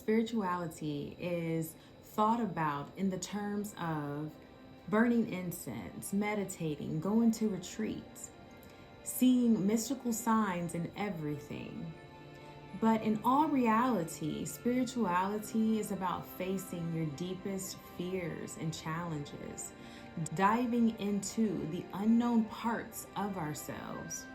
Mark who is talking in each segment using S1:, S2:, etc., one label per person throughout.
S1: spirituality is thought about in the terms of burning incense, meditating, going to retreats, seeing mystical signs in everything. But in all reality, spirituality is about facing your deepest fears and challenges, diving into the unknown parts of ourselves,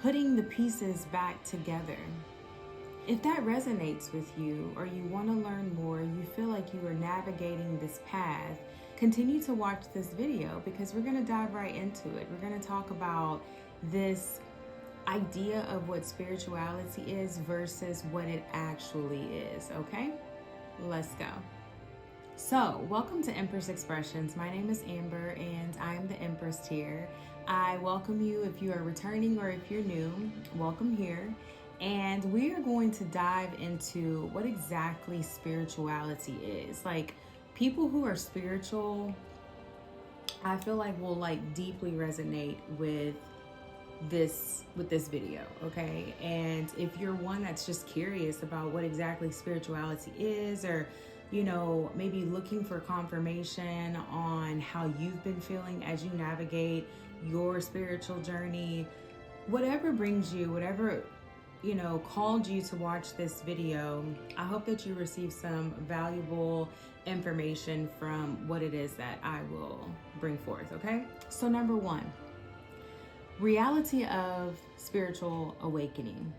S1: putting the pieces back together. If that resonates with you, or you want to learn more, you feel like you are navigating this path, continue to watch this video because we're going to dive right into it. We're going to talk about this idea of what spirituality is versus what it actually is, okay? Let's go. So, welcome to Empress Expressions. My name is Amber and I am the Empress here. I welcome you if you are returning or if you're new, welcome here. And we are going to dive into what exactly spirituality is. Like, people who are spiritual, I feel like will deeply resonate with this video, okay? And if you're one that's just curious about what exactly spirituality is, or maybe looking for confirmation on how you've been feeling as you navigate your spiritual journey, whatever brings you, whatever called you to watch this video, I hope that you receive some valuable information from what it is that I will bring forth, okay? So number one, reality of spiritual awakening.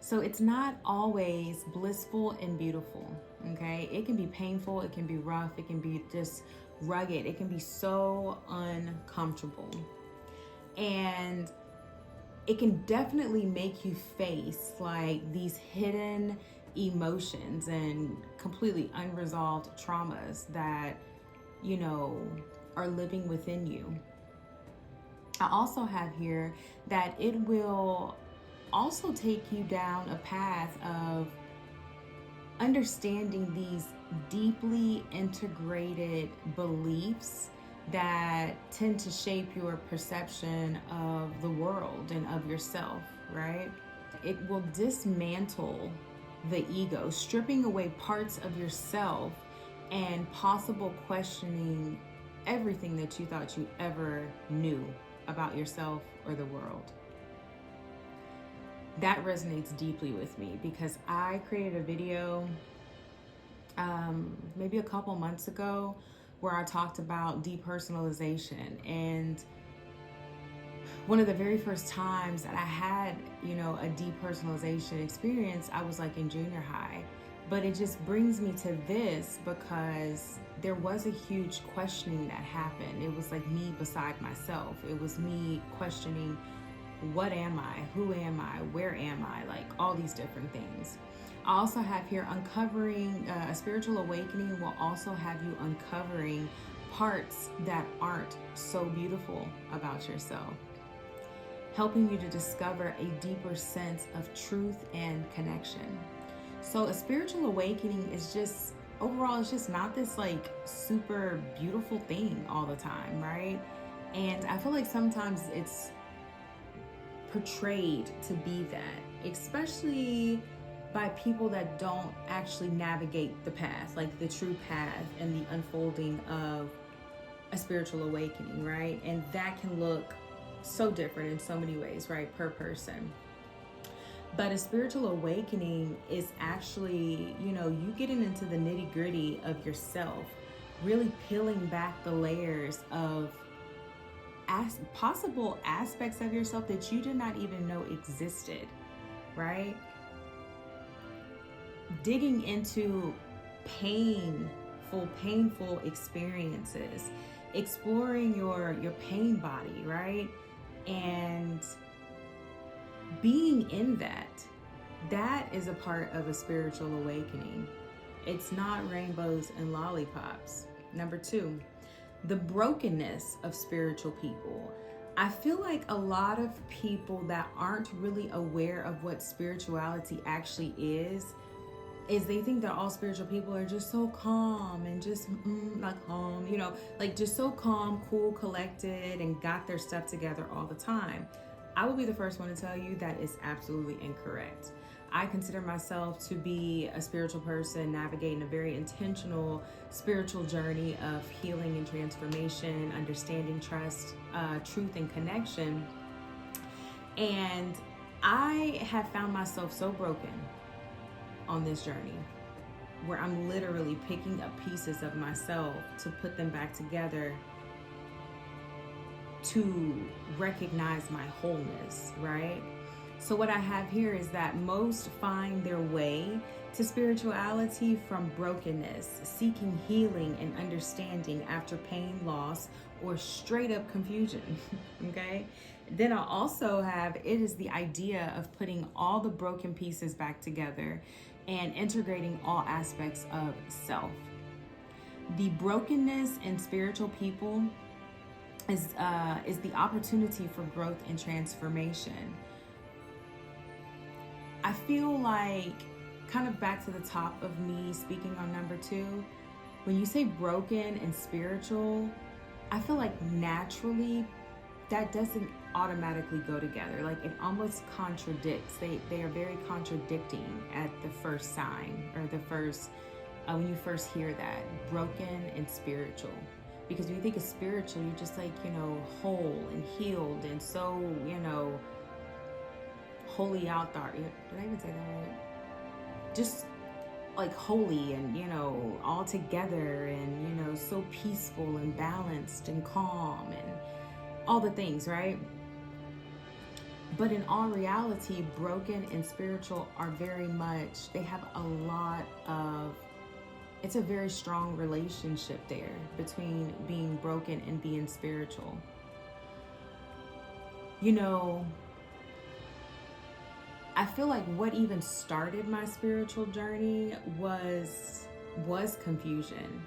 S1: So it's not always blissful and beautiful, okay? It can be painful, it can be rough, it can be just rugged, it can be so uncomfortable. And it can definitely make you face these hidden emotions and completely unresolved traumas that, are living within you. I also have here that it will also take you down a path of understanding these deeply integrated beliefs that tend to shape your perception of the world and of yourself, right? It will dismantle the ego, stripping away parts of yourself and possible questioning everything that you thought you ever knew about yourself or the world. That resonates deeply with me because I created a video maybe a couple months ago where I talked about depersonalization. And one of the very first times that I had, a depersonalization experience, I was in junior high. But it just brings me to this because there was a huge questioning that happened. It was me beside myself. It was me questioning, what am I? Who am I? Where am I? All these different things. I also have here uncovering, a spiritual awakening will also have you uncovering parts that aren't so beautiful about yourself, helping you to discover a deeper sense of truth and connection. So a spiritual awakening is just, overall, it's just not this super beautiful thing all the time, right? And I feel like sometimes it's portrayed to be that, especially by people that don't actually navigate the path, the true path and the unfolding of a spiritual awakening, right? And that can look so different in so many ways, right, per person. But a spiritual awakening is actually, you getting into the nitty-gritty of yourself, really peeling back the layers of possible aspects of yourself that you did not even know existed, right? Digging into painful experiences, exploring your pain body, right? And being in that is a part of a spiritual awakening. It's not rainbows and lollipops. Number two, the brokenness of spiritual people. I feel like a lot of people that aren't really aware of what spirituality actually is they think that all spiritual people are just so calm and just just so calm, cool, collected, and got their stuff together all the time. I will be the first one to tell you that is absolutely incorrect. I consider myself to be a spiritual person navigating a very intentional spiritual journey of healing and transformation, understanding, trust, truth, and connection. And I have found myself so broken on this journey where I'm literally picking up pieces of myself to put them back together to recognize my wholeness, right? So what I have here is that most find their way to spirituality from brokenness, seeking healing and understanding after pain, loss, or straight up confusion, okay? Then I also have, it is the idea of putting all the broken pieces back together and integrating all aspects of self. The brokenness in spiritual people is the opportunity for growth and transformation. I feel like, kind of back to the top of me speaking on number 2, when you say broken and spiritual, I feel like naturally that doesn't automatically go together. Like it almost contradicts. They are very contradicting at the first sign, or the first, when you first hear that, broken and spiritual. Because when you think of spiritual, you're just like, whole and healed and so, holy out there. Did I even say that right? Just like holy and, all together and, so peaceful and balanced and calm and all the things, right? But in all reality, broken and spiritual are very much, they have a lot of, it's a very strong relationship there between being broken and being spiritual. I feel like what even started my spiritual journey was confusion,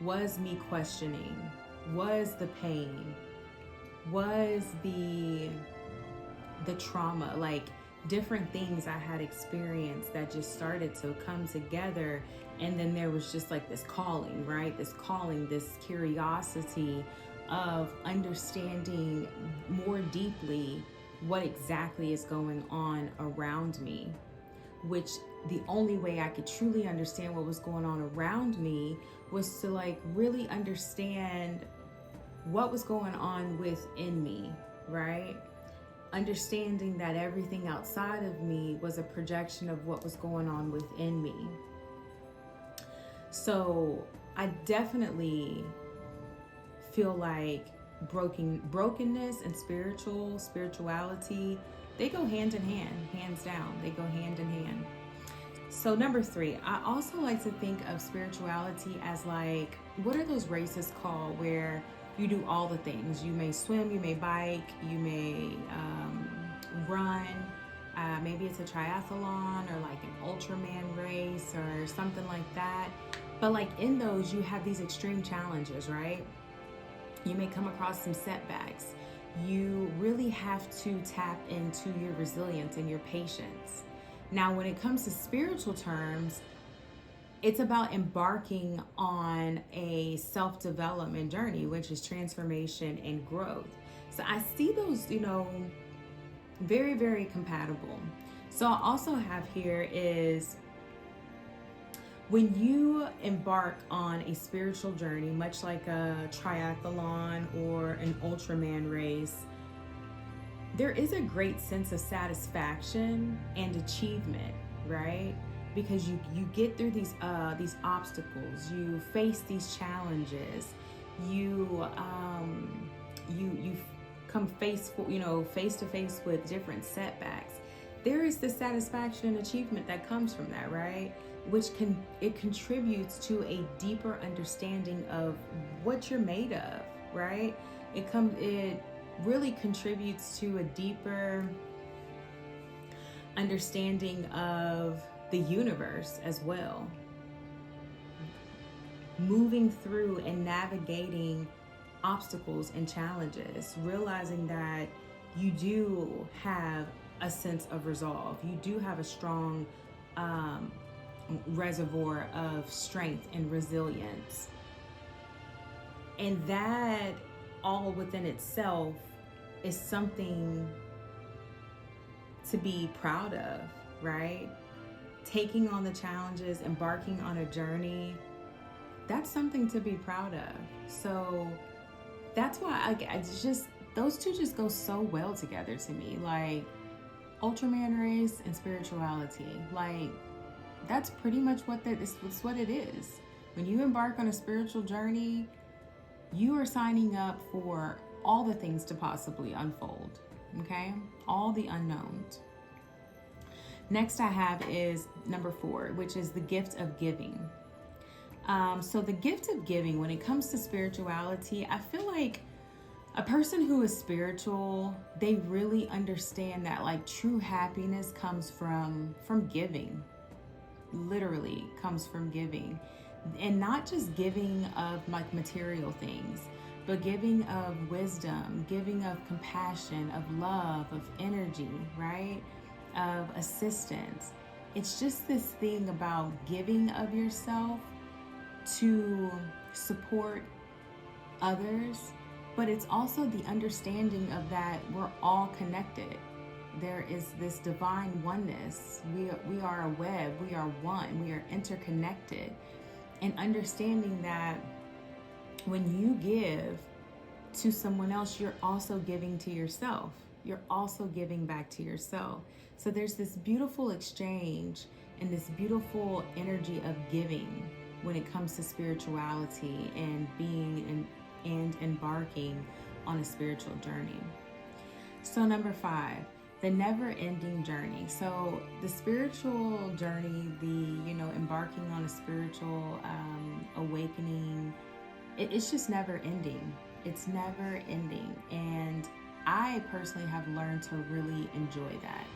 S1: was me questioning, was the pain, was the trauma, like different things I had experienced that just started to come together. And then there was just like this calling, right? This calling, this curiosity of understanding more deeply what exactly is going on around me, which the only way I could truly understand what was going on around me was to like really understand what was going on within me, right? Understanding that everything outside of me was a projection of what was going on within me. So I definitely feel like brokenness and spirituality, they go hand in hand, hands down. They go hand in hand. So number 3, I also like to think of spirituality as like, what are those races called where you do all the things? You may swim, you may bike, you may run, maybe it's a triathlon or like an Ultraman race or something like that. But like in those, you have these extreme challenges, right? You may come across some setbacks. You really have to tap into your resilience and your patience. Now, when it comes to spiritual terms, it's about embarking on a self-development journey, which is transformation and growth. So I see those, very, very compatible. So I also have here is when you embark on a spiritual journey, much like a triathlon or an Ultraman race, there is a great sense of satisfaction and achievement, right? Because you get through these obstacles, you face these challenges, you come face to face with different setbacks. There is the satisfaction and achievement that comes from that, right? Which contributes to a deeper understanding of what you're made of, right? It really contributes to a deeper understanding of the universe as well. Moving through and navigating obstacles and challenges, realizing that you do have a sense of resolve. You do have a strong reservoir of strength and resilience. And that all within itself is something to be proud of, right? Taking on the challenges, embarking on a journey, that's something to be proud of. So that's why it's just, those two just go so well together to me. Like Ultraman race and spirituality. Like that's pretty much it's what it is. When you embark on a spiritual journey, you are signing up for all the things to possibly unfold. Okay? All the unknowns. Next I have is number 4, which is the gift of giving. So the gift of giving, when it comes to spirituality, I feel like a person who is spiritual, they really understand that like true happiness comes from giving. Literally comes from giving. And not just giving of like material things, but giving of wisdom, giving of compassion, of love, of energy, right? Of assistance. It's just this thing about giving of yourself to support others, but it's also the understanding of that we're all connected. There is this divine oneness. We are a web, we are one, we are interconnected. And understanding that when you give to someone else, you're also giving to yourself. You're also giving back to yourself. So there's this beautiful exchange and this beautiful energy of giving when it comes to spirituality and being and embarking on a spiritual journey. So number 5, the never-ending journey. So the spiritual journey, embarking on a spiritual awakening, it's just never ending. It's never ending. And I personally have learned to really enjoy that.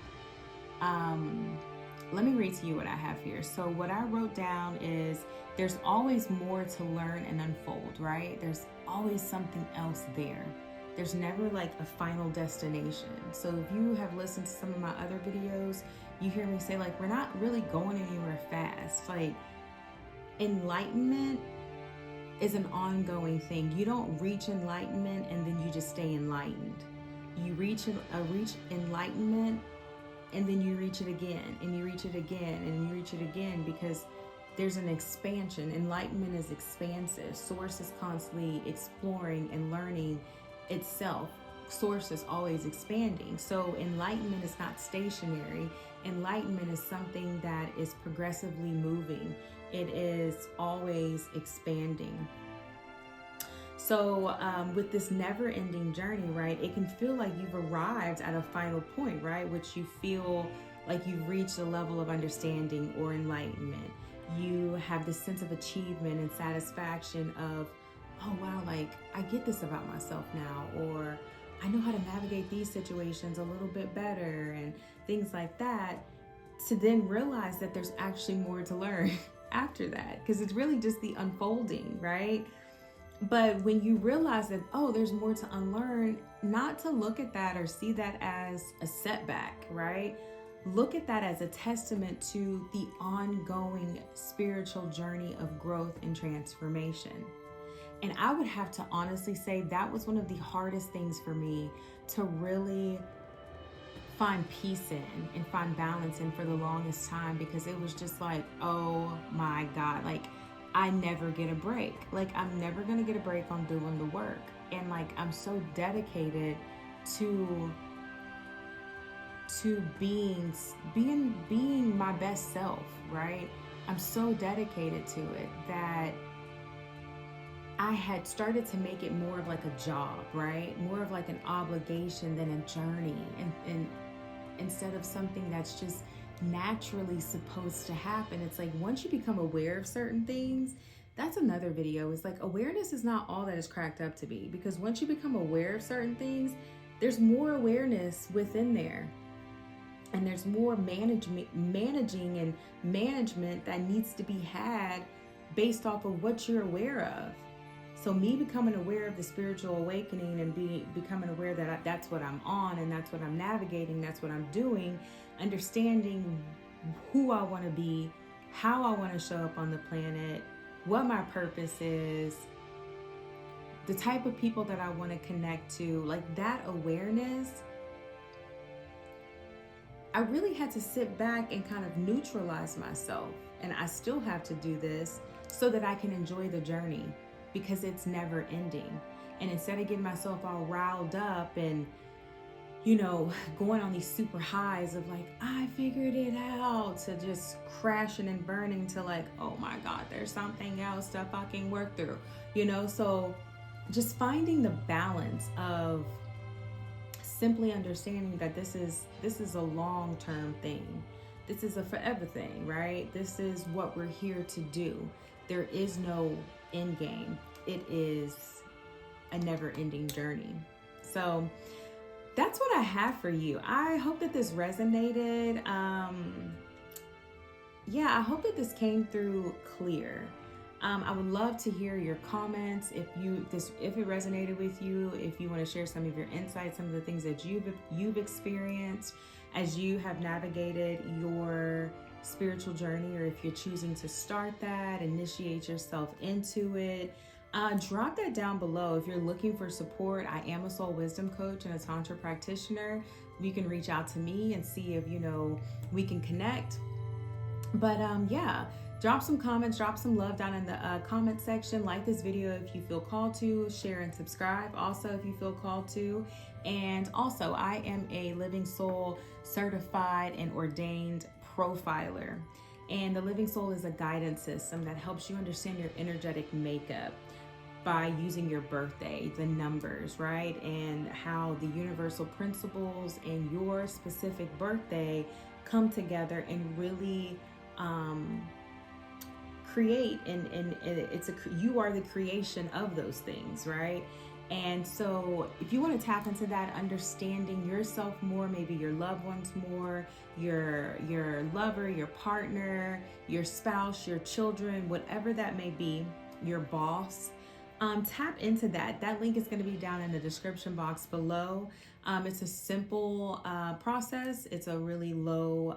S1: Let me read to you what I have here. So what I wrote down is there's always more to learn and unfold, right? There's always something else there. There's never like a final destination. So if you have listened to some of my other videos, you hear me say like, we're not really going anywhere fast. Like enlightenment is an ongoing thing. You don't reach enlightenment and then you just stay enlightened. You reach enlightenment and then you reach it again and you reach it again and you reach it again, because there's an expansion. Enlightenment is expansive. Source is constantly exploring and learning itself. Source is always expanding. So enlightenment is not stationary. Enlightenment is something that is progressively moving. It is always expanding. So with this never-ending journey, right, it can feel like you've arrived at a final point, right, which you feel like you've reached a level of understanding or enlightenment. You have this sense of achievement and satisfaction of, oh wow, like I get this about myself now, or I know how to navigate these situations a little bit better and things like that, to then realize that there's actually more to learn after that, because it's really just the unfolding, right? But when you realize that, oh, there's more to unlearn, not to look at that or see that as a setback, right? Look at that as a testament to the ongoing spiritual journey of growth and transformation. And I would have to honestly say that was one of the hardest things for me to really find peace in and find balance in for the longest time, because it was just like, oh my God, like I never get a break. Like I'm never going to get a break on doing the work. And like I'm so dedicated to being my best self, right? I'm so dedicated to it that I had started to make it more of like a job, right? More of like an obligation than a journey, and instead of something that's just naturally supposed to happen. It's like once you become aware of certain things, that's another video. It's like awareness is not all that it's cracked up to be, because once you become aware of certain things, there's more awareness within there. And there's more managing and management that needs to be had based off of what you're aware of. So me becoming aware of the spiritual awakening and becoming aware that that's what I'm on and that's what I'm navigating, that's what I'm doing, understanding who I want to be, how I want to show up on the planet, what my purpose is, the type of people that I want to connect to, like that awareness, I really had to sit back and kind of neutralize myself. And I still have to do this so that I can enjoy the journey, because it's never ending. And instead of getting myself all riled up and, going on these super highs of like, I figured it out, to just crashing and burning to like, oh my God, there's something else to fucking work through, So just finding the balance of simply understanding that this is a long-term thing. This is a forever thing, right? This is what we're here to do. There is no end game. It is a never-ending journey. So that's what I have for you. I hope that this resonated. I hope that this came through clear. I would love to hear your comments if it resonated with you, if you want to share some of your insights, some of the things that you've experienced as you have navigated your spiritual journey, or if you're choosing to start that, initiate yourself into it. Drop that down below. If you're looking for support, I am a soul wisdom coach and a tantra practitioner. You can reach out to me and see if we can connect. But drop some comments, drop some love down in the comment section. Like this video if you feel called to, share and subscribe also if you feel called to. And also, I am a Living Soul certified and ordained profiler. And the Living Soul is a guidance system that helps you understand your energetic makeup by using your birthday, the numbers, right? And how the universal principles in your specific birthday come together and really create, and you are the creation of those things, right? And so if you want to tap into that, understanding yourself more, maybe your loved ones more, your lover, your partner, your spouse, your children, whatever that may be, your boss, tap into that. That link is going to be down in the description box below. It's a simple process. It's a really low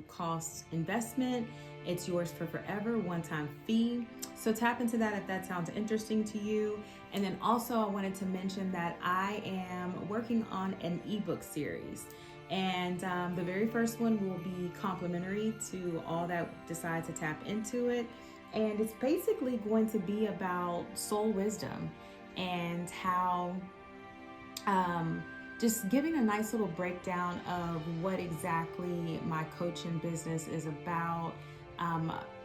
S1: cost investment. It's yours for forever, one-time fee. So tap into that if that sounds interesting to you. And then also I wanted to mention that I am working on an ebook series. And the very first one will be complimentary to all that decide to tap into it. And it's basically going to be about soul wisdom and how just giving a nice little breakdown of what exactly my coaching business is about,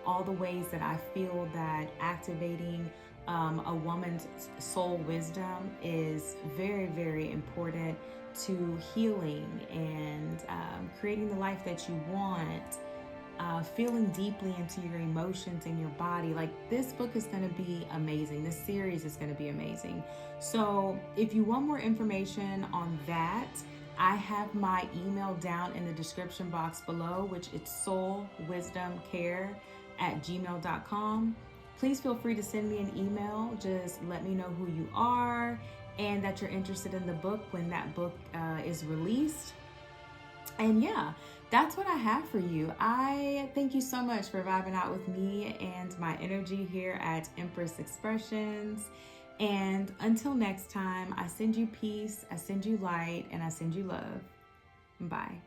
S1: all the ways that I feel that activating a woman's soul wisdom is very, very important to healing and creating the life that you want. Feeling deeply into your emotions and your body. Like, this book is going to be amazing. This series is going to be amazing. So if you want more information on that, I have my email down in the description box below, which is soulwisdomcare@gmail.com. Please feel free to send me an email. Just let me know who you are and that you're interested in the book when that book is released. And that's what I have for you. I thank you so much for vibing out with me and my energy here at Empress Expressions. And until next time, I send you peace, I send you light, and I send you love. Bye.